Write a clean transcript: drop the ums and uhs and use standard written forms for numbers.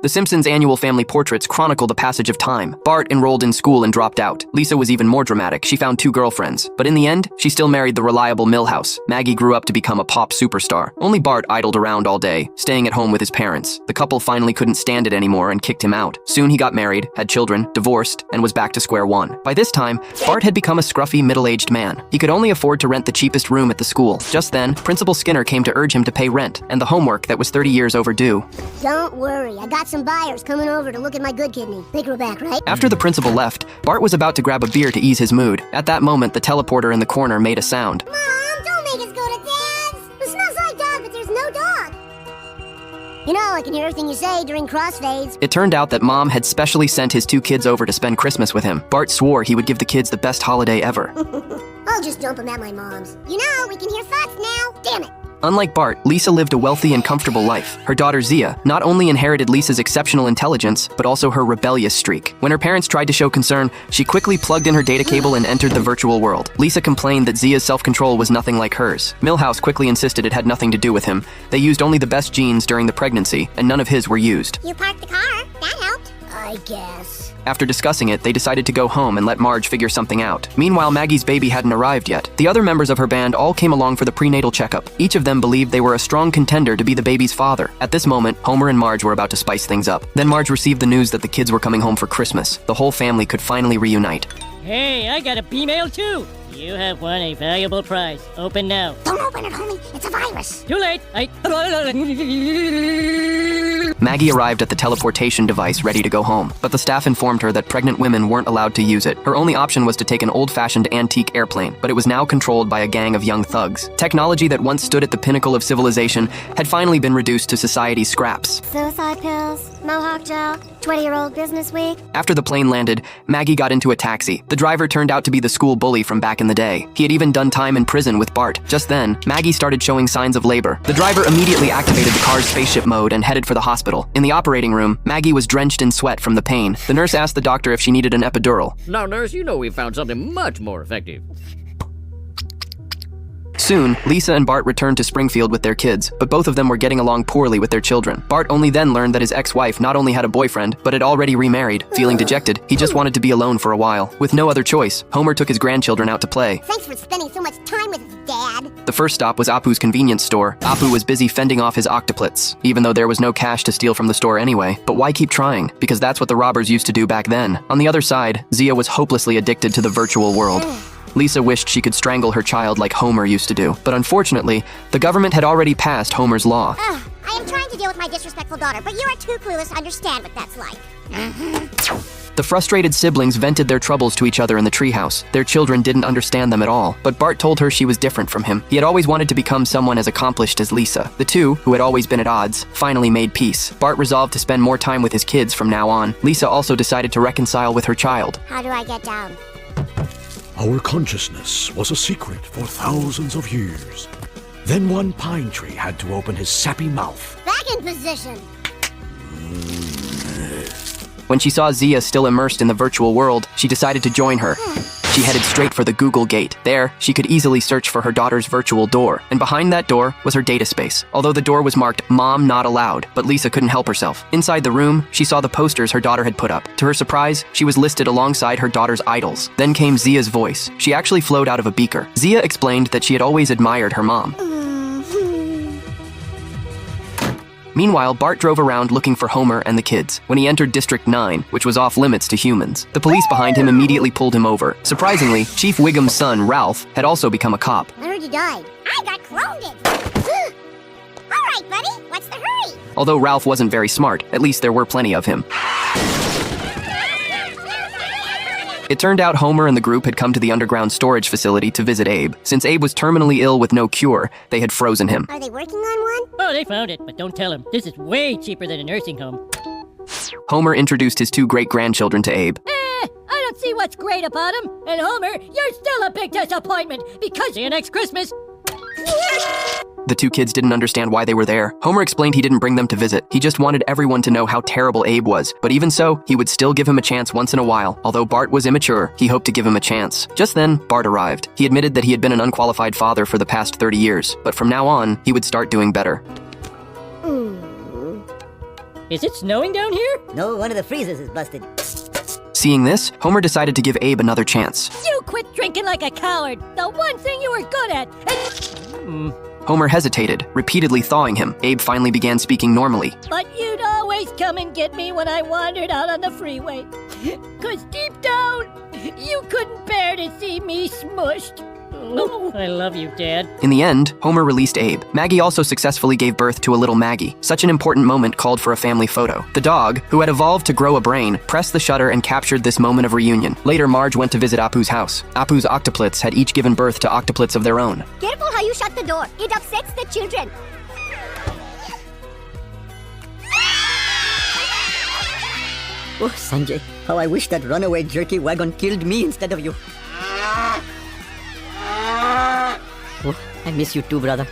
The Simpsons' annual family portraits chronicle the passage of time. Bart enrolled in school and dropped out. Lisa was even more dramatic. She found 2 girlfriends. But in the end, she still married the reliable Milhouse. Maggie grew up to become a pop superstar. Only Bart idled around all day, staying at home with his parents. The couple finally couldn't stand it anymore and kicked him out. Soon he got married, had children, divorced, and was back to square one. By this time, Bart had become a scruffy, middle-aged man. He could only afford to rent the cheapest room at the school. Just then, Principal Skinner came to urge him to pay rent and the homework that was 30 years overdue. Don't worry, I got some buyers coming over to look at my good kidney. They grow back, right? After the principal left, Bart was about to grab a beer to ease his mood. At that moment, the teleporter in the corner made a sound. Mom, don't make us go to Dad's! It smells like dog, but there's no dog. You know, I can hear everything you say during crossfades. It turned out that Mom had specially sent his 2 kids over to spend Christmas with him. Bart swore he would give the kids the best holiday ever. I'll just dump them at my mom's. You know, we can hear thoughts now. Damn it. Unlike Bart, Lisa lived a wealthy and comfortable life. Her daughter Zia not only inherited Lisa's exceptional intelligence, but also her rebellious streak. When her parents tried to show concern, she quickly plugged in her data cable and entered the virtual world. Lisa complained that Zia's self-control was nothing like hers. Milhouse quickly insisted it had nothing to do with him. They used only the best genes during the pregnancy, and none of his were used. You parked the car. That helped. I guess. After discussing it, they decided to go home and let Marge figure something out. Meanwhile, Maggie's baby hadn't arrived yet. The other members of her band all came along for the prenatal checkup. Each of them believed they were a strong contender to be the baby's father. At this moment, Homer and Marge were about to spice things up. Then Marge received the news that the kids were coming home for Christmas. The whole family could finally reunite. Hey, I got a B-mail too. You have won a valuable prize. Open now. Don't open it, homie. It's a virus. Too late. Maggie arrived at the teleportation device ready to go home, but the staff informed her that pregnant women weren't allowed to use it. Her only option was to take an old-fashioned antique airplane, but it was now controlled by a gang of young thugs. Technology that once stood at the pinnacle of civilization had finally been reduced to society's scraps. Suicide pills, mohawk gel, 20-year-old business week. After the plane landed, Maggie got into a taxi. The driver turned out to be the school bully from back in the day. He had even done time in prison with Bart. Just then, Maggie started showing signs of labor. The driver immediately activated the car's spaceship mode and headed for the hospital. In the operating room, Maggie was drenched in sweat from the pain. The nurse asked the doctor if she needed an epidural. Now, nurse, you know we found something much more effective. Soon, Lisa and Bart returned to Springfield with their kids, but both of them were getting along poorly with their children. Bart only then learned that his ex-wife not only had a boyfriend, but had already remarried. Feeling dejected, he just wanted to be alone for a while. With no other choice, Homer took his grandchildren out to play. Thanks for spending so much time with us, Dad. The first stop was Apu's convenience store. Apu was busy fending off his octuplets, even though there was no cash to steal from the store anyway. But why keep trying? Because that's what the robbers used to do back then. On the other side, Zia was hopelessly addicted to the virtual world. Lisa wished she could strangle her child like Homer used to do. But unfortunately, the government had already passed Homer's law. I am trying to deal with my disrespectful daughter, but you are too clueless to understand what that's like. The frustrated siblings vented their troubles to each other in the treehouse. Their children didn't understand them at all, but Bart told her she was different from him. He had always wanted to become someone as accomplished as Lisa. The two, who had always been at odds, finally made peace. Bart resolved to spend more time with his kids from now on. Lisa also decided to reconcile with her child. How do I get down? Our consciousness was a secret for thousands of years. Then one pine tree had to open his sappy mouth. Back in position. When she saw Zia still immersed in the virtual world, she decided to join her. She headed straight for the Google Gate. There, she could easily search for her daughter's virtual door, and behind that door was her data space. Although the door was marked "Mom Not Allowed," but Lisa couldn't help herself. Inside the room, she saw the posters her daughter had put up. To her surprise, she was listed alongside her daughter's idols. Then came Zia's voice. She actually flowed out of a beaker. Zia explained that she had always admired her mom. Meanwhile, Bart drove around looking for Homer and the kids. When he entered District 9, which was off limits to humans, the police behind him immediately pulled him over. Surprisingly, Chief Wiggum's son, Ralph, had also become a cop. I heard you died. I got cloned. All right, buddy. What's the hurry? Although Ralph wasn't very smart, at least there were plenty of him. It turned out Homer and the group had come to the underground storage facility to visit Abe. Since Abe was terminally ill with no cure, they had frozen him. Are they working on one? Oh, they found it, but don't tell them. This is way cheaper than a nursing home. Homer introduced his 2 great-grandchildren to Abe. I don't see what's great about him. And Homer, you're still a big disappointment because see you next Christmas. The 2 kids didn't understand why they were there. Homer explained he didn't bring them to visit. He just wanted everyone to know how terrible Abe was. But even so, he would still give him a chance once in a while. Although Bart was immature, he hoped to give him a chance. Just then, Bart arrived. He admitted that he had been an unqualified father for the past 30 years. But from now on, he would start doing better. Is it snowing down here? No, one of the freezers is busted. Seeing this, Homer decided to give Abe another chance. You quit drinking like a coward. The one thing you were good at. Homer hesitated, repeatedly thawing him. Abe finally began speaking normally. But you'd always come and get me when I wandered out on the freeway. 'Cause deep down, you couldn't bear to see me smushed. Oh, I love you, Dad. In the end, Homer released Abe. Maggie also successfully gave birth to a little Maggie. Such an important moment called for a family photo. The dog, who had evolved to grow a brain, pressed the shutter and captured this moment of reunion. Later, Marge went to visit Apu's house. Apu's octuplets had each given birth to octuplets of their own. Careful how you shut the door. It upsets the children. Oh, Sanjay, how I wish that runaway jerky wagon killed me instead of you. Oh, I miss you too, brother.